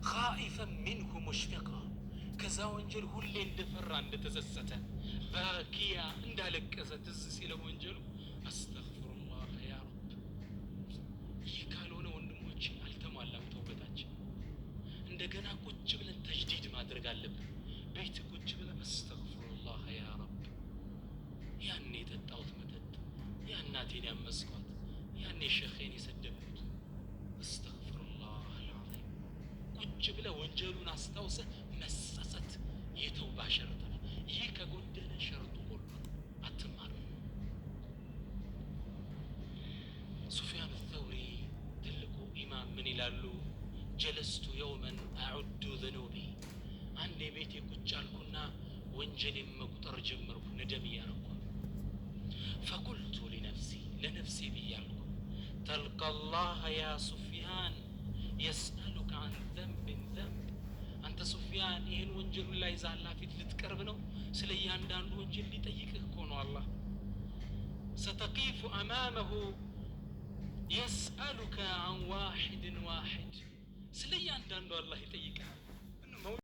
خائفا منه مشفقا كذا ወንጀል ሁሌ እንደፈራ እንደተጸጸተ ባኪያ እንዳለቀሰ ትዝ ሲለው ወንጀሉ አስተግፍሩላህ ያ ረብ ይካልሆነ ወንድሞቼ አልተሟላም ተውበታችን እንደገና ቁጭ ብለን ተጅዲድ ማድረግ አለብን ቤት ቁጭ ብለን አስተግፍሩላህ ያ ረብ ያኔ የጠጣሁት መጠጥ ያናቴን ያመስኳት ያኔ ሸኼን የሰደብኩት አስተግፍሩላህ አልዓዚም ቁጭ ብለህ ወንጀሉን አስታውሰህ መጸጸት የተውባ ሸርጥ ነው ይህ ከጎደለ ሸርጡ ሁሉ አትማር ሱፊያን الثوري ትልቁ ኢማም ምን ይላሉ جلست يوما أعد ذنوبي አንዴ ቤቴ ቁጭ አልኩና ወንጀሌን መቁጠር ጀመርኩ ነደም ያረኩ فقلت لنفسي بيالك تلقى الله يا سفيان يسألك عن ذنب أنت سفيان إهن وانجل الله إذا الله في تلتقرب نو سليان دان وانجل لتيكه كونو الله ستقيف أمامه يسألك عن واحد سليان دان الله يتيكه